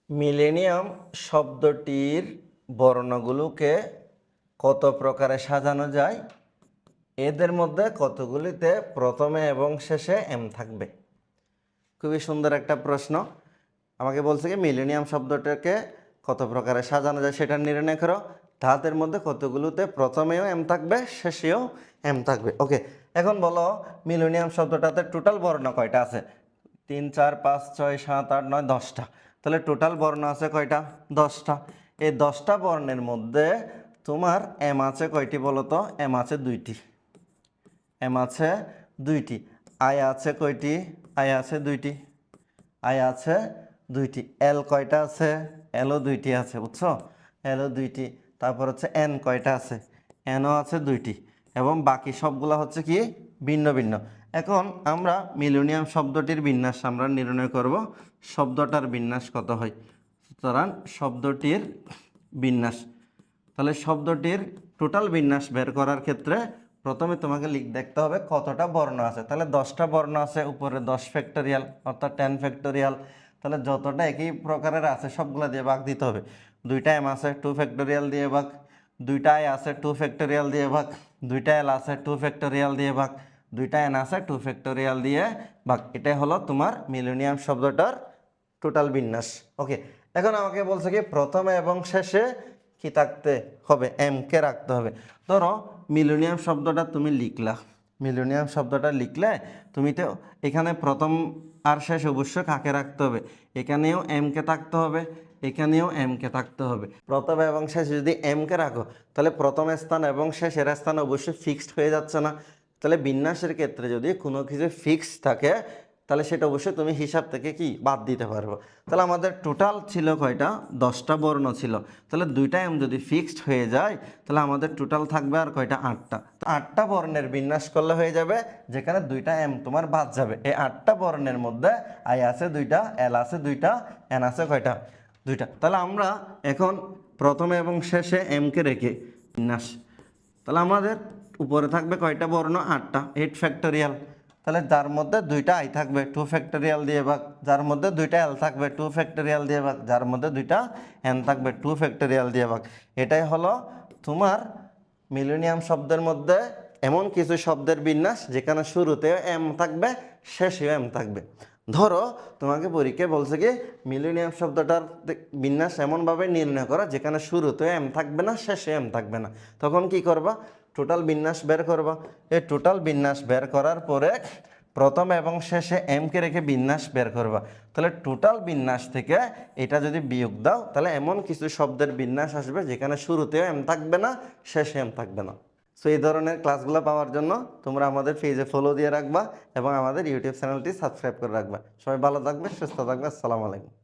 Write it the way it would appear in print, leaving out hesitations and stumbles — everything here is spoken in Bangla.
মিলেনিয়াম শব্দটির বর্ণগুলোকে কত প্রকারে সাজানো যায়? এদের মধ্যে কতগুলিতে প্রথমে এবং শেষে এম থাকবে? খুবই সুন্দর একটা প্রশ্ন। আমাকে বলছে কি মিলেনিয়াম শব্দটাকে কত প্রকারে সাজানো যায় সেটা নির্ণয় করো। ধাতের মধ্যে কতগুলোতে প্রথমেও এম থাকবে, শেষেও এম থাকবে। ওকে, এখন বলো মিলেনিয়াম শব্দটাতে টোটাল বর্ণ কয়টা আছে? 3, 4, 5, 6, 7, 8, 9, 10টা। তাহলে টোটাল বর্ণ আছে কয়টা? 10টা। এই 10টা বর্ণের মধ্যে তোমার এম আছে কয়টি বলো তো? এম আছে 2টি। এম আছে 2টি। আই আছে কয়টি? আই আছে 2টি। আই আছে 2টি। এল কয়টা আছে? এলও 2টি আছে, বুঝছো? এলও 2টি। তারপর হচ্ছে এন কয়টা আছে? এনও আছে 2টি। এবং বাকি সবগুলো হচ্ছে কি ভিন্ন ভিন্ন। এখন আমরা মিলেনিয়াম শব্দটির বিন্যাস আমরা নির্ণয় করব। শব্দটার বিন্যাস কত হয়? সুতরাং শব্দটির বিন্যাস, তাহলে শব্দটির টোটাল বিন্যাস বের করার ক্ষেত্রে প্রথমে তোমাকে দেখতে হবে কতটা বর্ণ আছে। তাহলে 10টা বর্ণ আছে, উপরে 10 ফ্যাক্টোরিয়াল অর্থাৎ 10 ফ্যাক্টোরিয়াল। তাহলে যতটা একই প্রকারের আছে সবগুলো দিয়ে ভাগ দিতে হবে। 2টা এম আছে 2 ফ্যাক্টোরিয়াল দিয়ে ভাগ, 2টা আই আছে 2 ফ্যাক্টোরিয়াল দিয়ে ভাগ, 2টা এল আছে 2 ফ্যাক্টোরিয়াল দিয়ে ভাগ, 2টা এন আছে 2 ফ্যাক্টোরিয়াল দিয়ে ভাগ। এটাই হলো তোমার মিলেনিয়াম শব্দটার টোটাল বিন্যাস। ওকে, এখন আমাকে বলছে কি প্রথমে এবং শেষে কি থাকতে হবে? এম কে রাখতে হবে। ধরো মিলেনিয়াম শব্দটা তুমি লিখলা, মিলেনিয়াম শব্দটা লিখলে তুমি তো এখানে প্রথম আর শেষ অবশ্যই কাকে রাখতে হবে? এখানেও এম কে থাকতে হবে, এখানেও এম কে থাকতে হবে। প্রথম এবং শেষ যদি এম কে রাখো তাহলে প্রথম স্থান এবং শেষের স্থান অবশ্যই ফিক্সড হয়ে যাচ্ছে না? তাহলে বিন্যাসের ক্ষেত্রে যদি কোনো কিছু ফিক্সড থাকে তাহলে সেটা অবশ্যই তুমি হিসাব থেকে কি বাদ দিতে পারবো। তাহলে আমাদের টোটাল ছিল কয়টা? 10টা বর্ণ ছিল। তাহলে 2টা এম যদি ফিক্সড হয়ে যায় তাহলে আমাদের টোটাল থাকবে আর কয়টা? 8টা। 8টা বর্ণের বিন্যাস করলে হয়ে যাবে, যেখানে 2টা এম তোমার বাদ যাবে। এই 8টা বর্ণের মধ্যে আই আছে 2টা, এল আছে 2টা, এন আছে কয়টা? 2টা। তাহলে আমরা এখন প্রথমে এবং শেষে এমকে রেখে বিন্যাস, তাহলে আমাদের উপরে থাকবে কয়টা বর্ণ? 8টা, 8 ফ্যাক্টোরিয়াল। তাহলে যার মধ্যে 2টা আই থাকবে 2 ফ্যাক্টোরিয়াল দিয়ে ভাগ, যার মধ্যে 2টা এল থাকবে 2 ফ্যাক্টোরিয়াল দিয়ে ভাগ, যার মধ্যে 2টা এন থাকবে 2 ফ্যাক্টোরিয়াল দিয়ে ভাগ। এটাই হলো তোমার মিলেনিয়াম শব্দের মধ্যে এমন কিছু শব্দের বিন্যাস যেখানে শুরুতেও এম থাকবে, শেষেও এম থাকবে। ধরো তোমাকে পরীক্ষায় বলছে কি মিলেনিয়াম শব্দটার বিন্যাস এমনভাবে নির্ণয় করা যেখানে শুরুতেও এম থাকবে না, শেষে এম থাকবে না। তখন কি করবা? টোটাল বিন্যাস বের করবা। এই টোটাল বিন্যাস বের করার পরে প্রথম এবং শেষে এমকে রেখে বিন্যাস বের করবা। তাহলে টোটাল বিন্যাস থেকে এটা যদি বিয়োগ দাও তাহলে এমন কিছু শব্দের বিন্যাস আসবে যেখানে শুরুতেও এম থাকবে না, শেষে এম থাকবে না। সো এই ধরনের ক্লাসগুলো পাওয়ার জন্য তোমরা আমাদের পেজে ফলো দিয়ে রাখবা এবং আমাদের ইউটিউব চ্যানেলটি সাবস্ক্রাইব করে রাখবা। সবাই ভালো থাকবে, সুস্থ থাকবে। আসসালামু আলাইকুম।